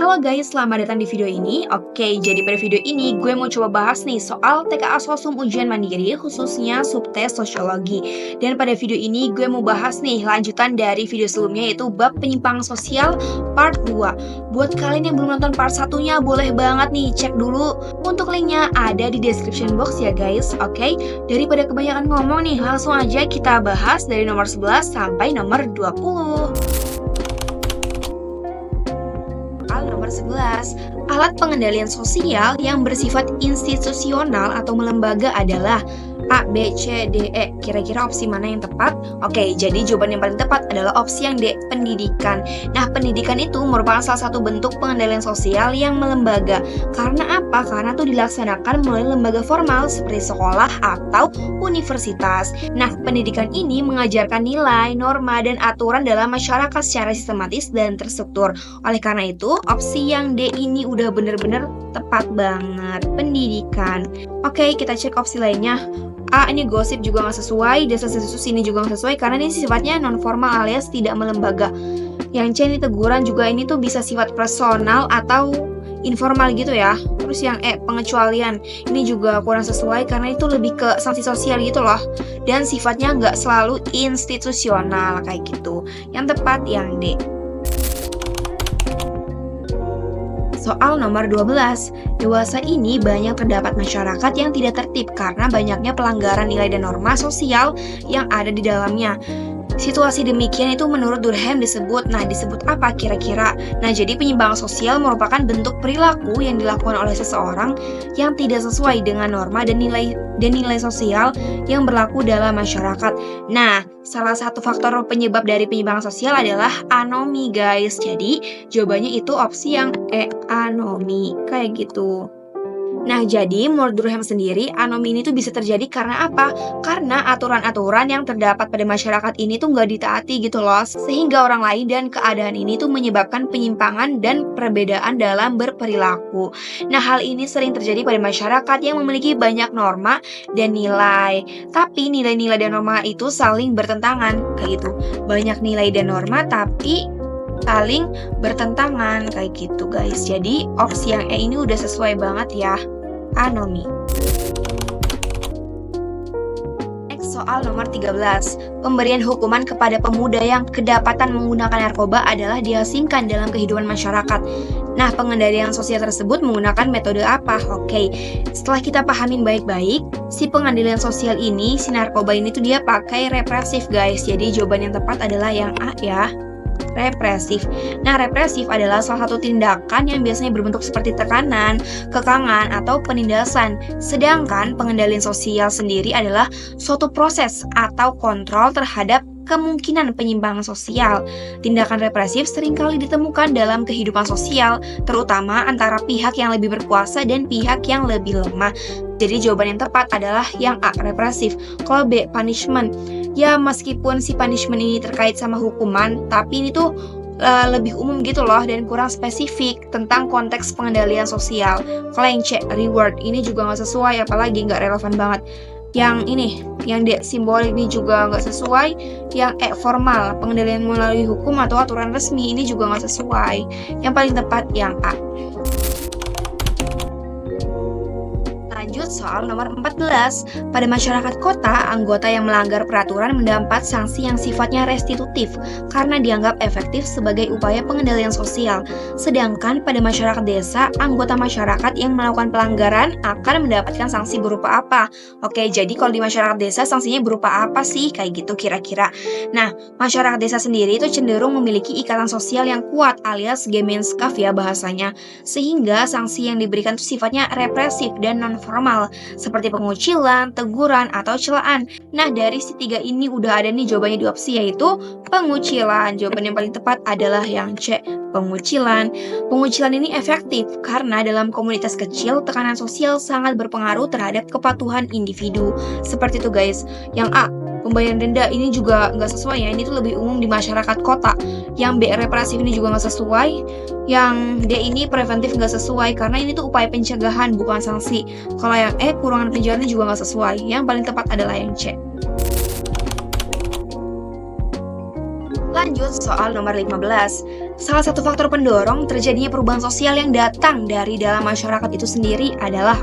Halo guys, selamat datang di video ini. Oke, jadi pada video ini gue mau coba bahas nih soal TKA Sosum ujian mandiri, khususnya subtes sosiologi. Dan pada video ini gue mau bahas nih lanjutan dari video sebelumnya, yaitu bab penyimpangan sosial part 2. Buat kalian yang belum nonton part 1-nya, boleh banget nih cek dulu. Untuk linknya ada di description box ya guys. Oke, daripada kebanyakan ngomong nih, langsung aja kita bahas dari nomor 11 sampai nomor 20. Nomor 11, alat pengendalian sosial yang bersifat institusional atau melembaga adalah A, B, C, D, E. Kira-kira opsi mana yang tepat? Oke, jadi jawaban yang paling tepat adalah opsi yang D, pendidikan. Nah, pendidikan itu merupakan salah satu bentuk pengendalian sosial yang melembaga. Karena apa? Karena itu dilaksanakan melalui lembaga formal seperti sekolah atau universitas. Nah, pendidikan ini mengajarkan nilai, norma, dan aturan dalam masyarakat secara sistematis dan terstruktur. Oleh karena itu, opsi yang D ini udah bener-bener tepat banget, pendidikan. Oke, kita cek opsi lainnya. A, ini gosip juga nggak sesuai, desas-desus ini juga nggak sesuai karena ini sifatnya non formal alias tidak melembaga. Yang C, ini teguran juga ini tuh bisa sifat personal atau informal gitu ya. Terus yang E, pengecualian, ini juga kurang sesuai karena itu lebih ke sanksi sosial gitu loh, dan sifatnya nggak selalu institusional kayak gitu. Yang tepat yang D. Soal nomor 12, dewasa ini banyak terdapat masyarakat yang tidak tertib karena banyaknya pelanggaran nilai dan norma sosial yang ada di dalamnya. Situasi demikian itu menurut Durkheim disebut apa kira-kira? Nah, jadi penyimpangan sosial merupakan bentuk perilaku yang dilakukan oleh seseorang yang tidak sesuai dengan norma dan nilai sosial yang berlaku dalam masyarakat. Nah, salah satu faktor penyebab dari penyimpangan sosial adalah anomi, guys. Jadi, jawabannya itu opsi yang E, anomi. Kayak gitu. Nah, jadi menurut Durkheim sendiri, anomi ini tuh bisa terjadi karena apa? Karena aturan-aturan yang terdapat pada masyarakat ini tuh nggak ditaati gitu loh, sehingga orang lain dan keadaan ini tuh menyebabkan penyimpangan dan perbedaan dalam berperilaku. Nah, hal ini sering terjadi pada masyarakat yang memiliki banyak norma dan nilai. Tapi nilai-nilai dan norma itu saling bertentangan, kayak gitu. Banyak nilai dan norma tapi saling bertentangan kayak gitu guys. Jadi opsi yang E ini udah sesuai banget ya, anomi. Next, soal nomor 13. Pemberian hukuman kepada pemuda yang kedapatan menggunakan narkoba adalah diasingkan dalam kehidupan masyarakat. Nah, pengendalian sosial tersebut menggunakan metode apa? Oke, setelah kita pahamin baik-baik, si pengendalian sosial ini, si narkoba ini tuh dia pakai represif guys. Jadi jawaban yang tepat adalah yang A ya, represif. Nah, represif adalah salah satu tindakan yang biasanya berbentuk seperti tekanan, kekangan, atau penindasan. Sedangkan pengendalian sosial sendiri adalah suatu proses atau kontrol terhadap kemungkinan penyimpangan sosial. Tindakan represif seringkali ditemukan dalam kehidupan sosial, terutama antara pihak yang lebih berkuasa dan pihak yang lebih lemah. Jadi jawaban yang tepat adalah yang A, represif. Kalau B, punishment. Ya, meskipun si punishment ini terkait sama hukuman, tapi ini tuh lebih umum gitu loh dan kurang spesifik tentang konteks pengendalian sosial. Kalau yang C, reward, ini juga nggak sesuai, apalagi nggak relevan banget. Yang ini, yang D, simbolik, ini juga nggak sesuai. Yang E, formal, pengendalian melalui hukum atau aturan resmi, ini juga nggak sesuai. Yang paling tepat yang A. Lanjut soal nomor 14. Pada masyarakat kota, anggota yang melanggar peraturan mendapat sanksi yang sifatnya restitutif karena dianggap efektif sebagai upaya pengendalian sosial. Sedangkan pada masyarakat desa, anggota masyarakat yang melakukan pelanggaran akan mendapatkan sanksi berupa apa? Oke, jadi kalau di masyarakat desa sanksinya berupa apa sih? Kayak gitu kira-kira. Nah, masyarakat desa sendiri itu cenderung memiliki ikatan sosial yang kuat alias Gemeinschaft ya bahasanya. Sehingga sanksi yang diberikan itu sifatnya represif dan non-formal, seperti pengucilan, teguran, atau celaan. Nah, dari si tiga ini udah ada nih jawabannya di opsi, yaitu pengucilan. Jawaban yang paling tepat adalah yang C, pengucilan. Pengucilan ini efektif karena dalam komunitas kecil, tekanan sosial sangat berpengaruh terhadap kepatuhan individu. Seperti itu guys. Yang A, pembayaran denda, ini juga nggak sesuai ya, ini tuh lebih umum di masyarakat kota. Yang B, represif, ini juga nggak sesuai. Yang D ini preventif, nggak sesuai karena ini tuh upaya pencegahan bukan sanksi. Kalau yang E, kurungan penjara, juga nggak sesuai. Yang paling tepat adalah yang C. Lanjut soal nomor 15. Salah satu faktor pendorong terjadinya perubahan sosial yang datang dari dalam masyarakat itu sendiri adalah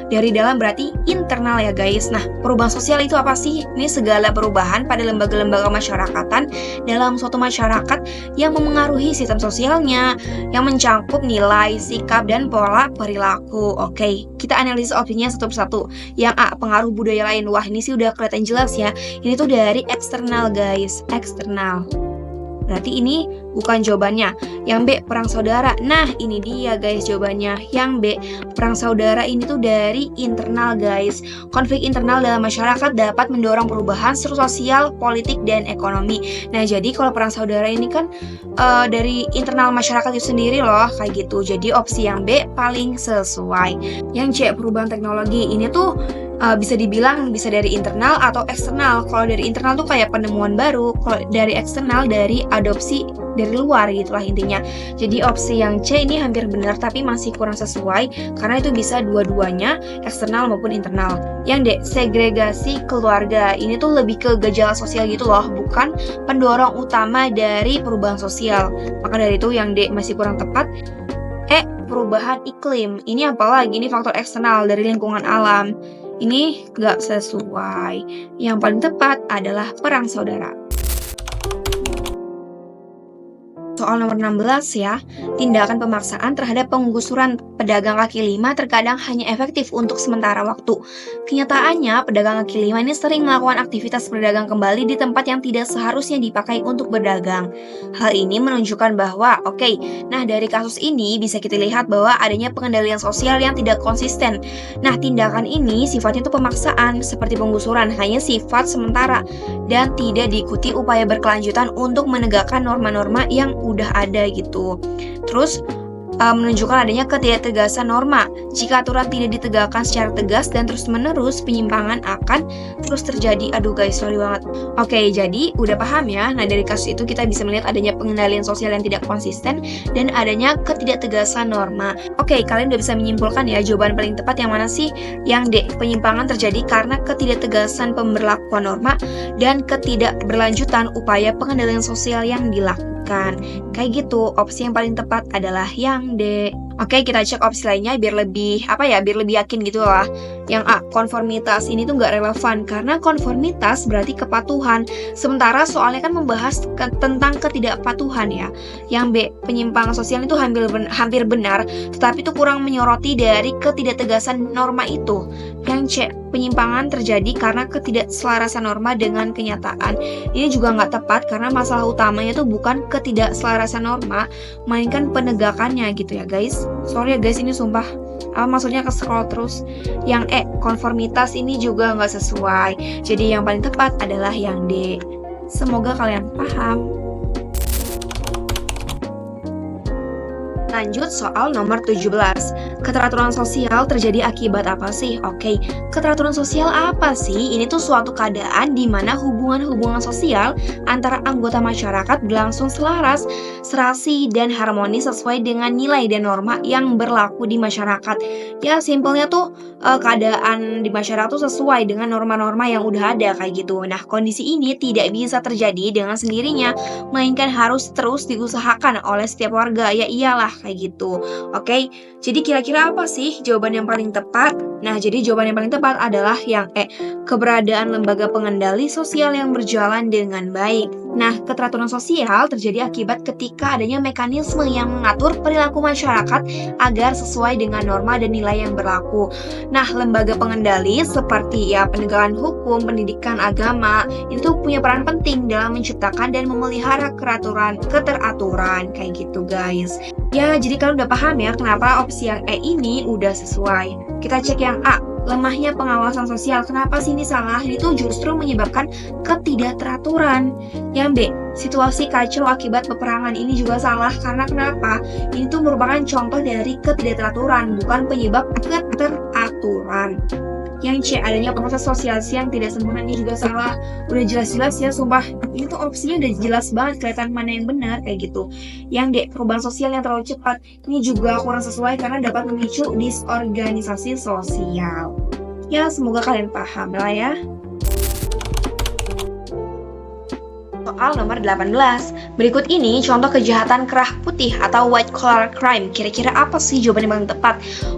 dari dalam berarti internal ya guys. Nah, perubahan sosial itu apa sih? Ini segala perubahan pada lembaga-lembaga masyarakatan dalam suatu masyarakat yang memengaruhi sistem sosialnya, yang mencakup nilai, sikap, dan pola perilaku. Kita analisis opsinya satu persatu. Yang A, pengaruh budaya lain. Wah, ini sih udah kelihatan jelas ya. Ini tuh dari eksternal guys, eksternal. Berarti ini bukan jawabannya. Yang B, perang saudara. Nah, ini dia guys jawabannya. Yang B, perang saudara ini tuh dari internal guys. Konflik internal dalam masyarakat dapat mendorong perubahan struktur sosial, politik, dan ekonomi. Nah, jadi kalau perang saudara ini kan dari internal masyarakat itu sendiri loh, kayak gitu. Jadi opsi yang B paling sesuai. Yang C, perubahan teknologi. Ini tuh bisa dibilang bisa dari internal atau eksternal. Kalau dari internal tuh kayak penemuan baru, kalau dari eksternal dari adopsi dari luar gitulah intinya. Jadi opsi yang C ini hampir benar tapi masih kurang sesuai karena itu bisa dua-duanya eksternal maupun internal. Yang D, segregasi keluarga. Ini tuh lebih ke gejala sosial gitu loh, bukan pendorong utama dari perubahan sosial. Maka dari itu yang D masih kurang tepat. E, perubahan iklim. Ini apalagi ini faktor eksternal dari lingkungan alam. Ini gak sesuai. Yang paling tepat adalah perang saudara. Soal nomor 16 ya, tindakan pemaksaan terhadap penggusuran pedagang kaki lima terkadang hanya efektif untuk sementara waktu. Kenyataannya, pedagang kaki lima ini sering melakukan aktivitas berdagang kembali di tempat yang tidak seharusnya dipakai untuk berdagang. Hal ini menunjukkan bahwa, nah dari kasus ini bisa kita lihat bahwa adanya pengendalian sosial yang tidak konsisten. Nah, tindakan ini sifatnya itu pemaksaan, seperti penggusuran, hanya sifat sementara dan tidak diikuti upaya berkelanjutan untuk menegakkan norma-norma yang udah ada gitu. Terus menunjukkan adanya ketidaktegasan norma. Jika aturan tidak ditegakkan secara tegas dan terus-menerus, penyimpangan akan terus terjadi. Aduh guys, sorry banget. Jadi udah paham ya. Nah, dari kasus itu kita bisa melihat adanya pengendalian sosial yang tidak konsisten dan adanya ketidaktegasan norma. Kalian udah bisa menyimpulkan ya jawaban paling tepat yang mana sih? Yang D, penyimpangan terjadi karena ketidaktegasan pemberlakuan norma dan ketidakberlanjutan upaya pengendalian sosial yang dilakukan. Kayak gitu, opsi yang paling tepat adalah yang D. Kita cek opsi lainnya biar lebih yakin gitu lah. Yang A, konformitas. Ini tuh nggak relevan karena konformitas berarti kepatuhan. Sementara soalnya kan membahas tentang ketidakpatuhan ya. Yang B, penyimpangan sosial itu hampir benar, tetapi itu kurang menyoroti dari ketidaktegasan norma itu. Yang C, penyimpangan terjadi karena ketidakselarasan norma dengan kenyataan. Ini juga nggak tepat karena masalah utamanya tuh bukan ketidakselarasan norma, melainkan penegakannya gitu ya guys. Sorry ya guys, ini sumpah maksudnya ke scroll terus. Yang E, konformitas ini juga nggak sesuai. Jadi yang paling tepat adalah yang D. Semoga kalian paham. Lanjut soal nomor 17. Keteraturan sosial terjadi akibat apa sih? Keteraturan sosial apa sih? Ini tuh suatu keadaan di mana hubungan-hubungan sosial antara anggota masyarakat berlangsung selaras, serasi, dan harmonis sesuai dengan nilai dan norma yang berlaku di masyarakat. Ya, simpelnya tuh keadaan di masyarakat tuh sesuai dengan norma-norma yang udah ada kayak gitu. Nah, kondisi ini tidak bisa terjadi dengan sendirinya, melainkan harus terus diusahakan oleh setiap warga. Ya iyalah kayak gitu. Jadi kira-kira apa sih jawaban yang paling tepat? Nah, jadi jawaban yang paling tepat adalah yang E, keberadaan lembaga pengendali sosial yang berjalan dengan baik. Nah, keteraturan sosial terjadi akibat ketika adanya mekanisme yang mengatur perilaku masyarakat agar sesuai dengan norma dan nilai yang berlaku. Nah, lembaga pengendali seperti penegakan hukum, pendidikan, agama, itu punya peran penting dalam menciptakan dan memelihara keteraturan kayak gitu guys. Ya, jadi kalian udah paham ya kenapa opsi yang E ini udah sesuai. Kita cek yang A, lemahnya pengawasan sosial. Kenapa sih ini salah? Ini tuh justru menyebabkan ketidakteraturan. Yang B, situasi kacau akibat peperangan. Ini juga salah karena kenapa? Ini tuh merupakan contoh dari ketidakteraturan, bukan penyebab keteraturan. Yang C, adanya proses sosialisasi yang tidak sempurna. Ini juga salah. Udah jelas-jelas ya, sumpah. Ini tuh opsinya udah jelas banget, kelihatan mana yang benar kayak gitu. Yang D, perubahan sosial yang terlalu cepat. Ini juga kurang sesuai karena dapat memicu disorganisasi sosial. Ya, semoga kalian paham lah ya. soal nomor 18. Berikut ini contoh kejahatan kerah putih atau white collar crime. Kira-kira apa sih jawaban yang paling tepat?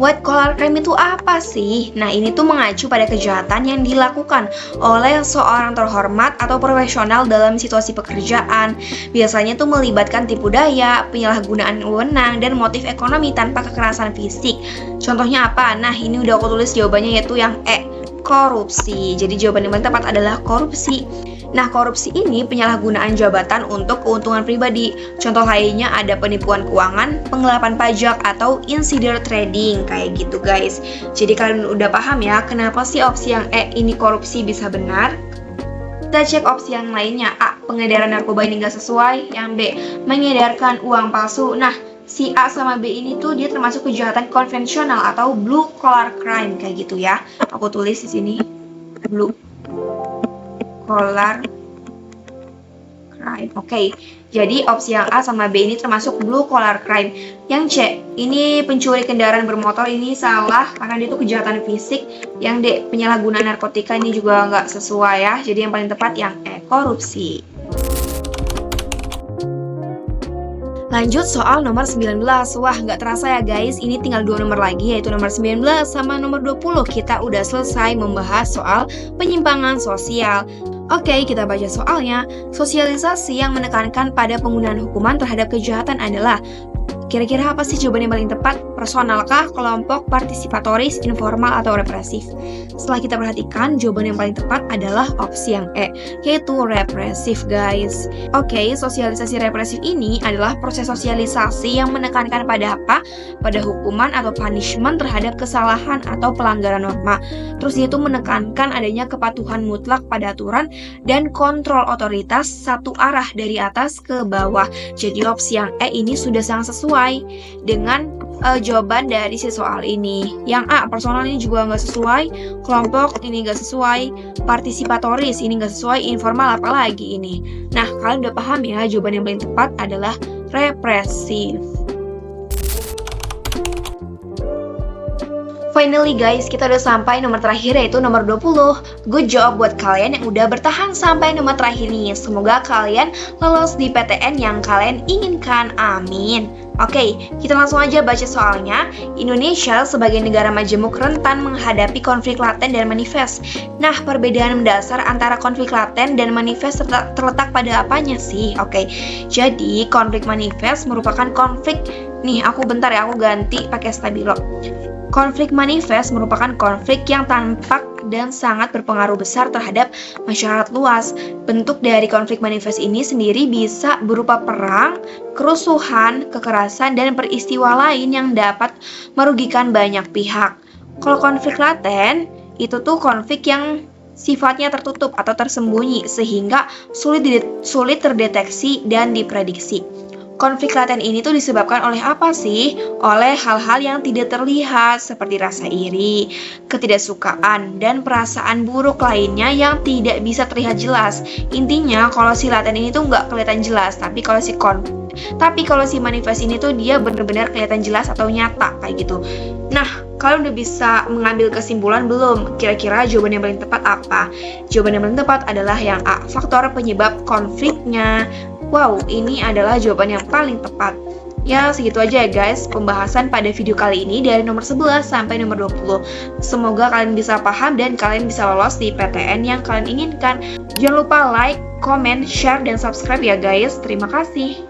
White collar crime itu apa sih? Nah, ini tuh mengacu pada kejahatan yang dilakukan oleh seorang terhormat atau profesional dalam situasi pekerjaan. Biasanya tuh melibatkan tipu daya, penyalahgunaan wewenang, dan motif ekonomi tanpa kekerasan fisik. Contohnya apa? Nah, ini udah aku tulis jawabannya, yaitu yang E, korupsi. Jadi jawaban yang paling tepat adalah korupsi. Nah, korupsi ini penyalahgunaan jabatan untuk keuntungan pribadi. Contoh lainnya ada penipuan keuangan, penggelapan pajak, atau insider trading, kayak gitu guys. Jadi kalian udah paham ya, kenapa sih opsi yang E ini korupsi bisa benar? Kita cek opsi yang lainnya. A, pengedaran narkoba ini nggak sesuai. Yang B, mengedarkan uang palsu. Nah, si A sama B ini tuh dia termasuk kejahatan konvensional atau blue collar crime, kayak gitu ya. Aku tulis di sini blue collar crime. Oke. Jadi opsi yang A sama B ini termasuk blue collar crime. Yang C, ini pencuri kendaraan bermotor, ini salah karena dia itu kejahatan fisik. Yang D, penyalahgunaan narkotika, ini juga nggak sesuai ya. Jadi yang paling tepat yang E, korupsi. Lanjut soal nomor 19. Wah, nggak terasa ya guys, ini tinggal 2 nomor lagi, yaitu nomor 19 sama nomor 20. Kita udah selesai membahas soal penyimpangan sosial. Oke, kita baca soalnya. Sosialisasi yang menekankan pada penggunaan hukuman terhadap kejahatan adalah... Kira-kira apa sih jawaban yang paling tepat? Personalkah, kelompok, partisipatoris, informal, atau represif? Setelah kita perhatikan, jawaban yang paling tepat adalah opsi yang E, yaitu represif guys. Oke, sosialisasi represif ini adalah proses sosialisasi yang menekankan pada apa? Pada hukuman atau punishment terhadap kesalahan atau pelanggaran norma. Terus dia itu menekankan adanya kepatuhan mutlak pada aturan dan kontrol otoritas satu arah dari atas ke bawah. Jadi opsi yang E ini sudah sangat sesuai dengan jawaban dari si soal ini. Yang A, personal ini juga nggak sesuai, kelompok ini nggak sesuai, partisipatoris ini nggak sesuai, informal apalagi ini. Nah, kalian udah paham ya, jawaban yang paling tepat adalah represif. Finally guys, kita udah sampai nomor terakhir, yaitu nomor 20. Good job buat kalian yang udah bertahan sampai nomor terakhir ini. Semoga kalian lolos di PTN yang kalian inginkan. Amin. Oke, kita langsung aja baca soalnya. Indonesia sebagai negara majemuk rentan menghadapi konflik laten dan manifest. Nah, perbedaan mendasar antara konflik laten dan manifest terletak pada apanya sih? Oke, jadi konflik manifest merupakan konflik... Nih, aku ganti pakai stabilo. Konflik manifest merupakan konflik yang tampak dan sangat berpengaruh besar terhadap masyarakat luas. Bentuk dari konflik manifest ini sendiri bisa berupa perang, kerusuhan, kekerasan, dan peristiwa lain yang dapat merugikan banyak pihak. Kalau konflik laten, itu tuh konflik yang sifatnya tertutup atau tersembunyi sehingga sulit terdeteksi dan diprediksi. Konflik laten ini tuh disebabkan oleh apa sih? Oleh hal-hal yang tidak terlihat seperti rasa iri, ketidaksukaan, dan perasaan buruk lainnya yang tidak bisa terlihat jelas. Intinya kalau si laten ini tuh nggak kelihatan jelas, tapi kalau si manifest ini tuh dia benar-benar kelihatan jelas atau nyata kayak gitu. Nah, kalian udah bisa mengambil kesimpulan belum? Kira-kira jawaban yang paling tepat apa? Jawaban yang paling tepat adalah yang A, faktor penyebab konfliknya. Wow, ini adalah jawaban yang paling tepat. Ya, segitu aja ya guys pembahasan pada video kali ini dari nomor 11 sampai nomor 20. Semoga kalian bisa paham dan kalian bisa lolos di PTN yang kalian inginkan. Jangan lupa like, comment, share, dan subscribe ya guys. Terima kasih.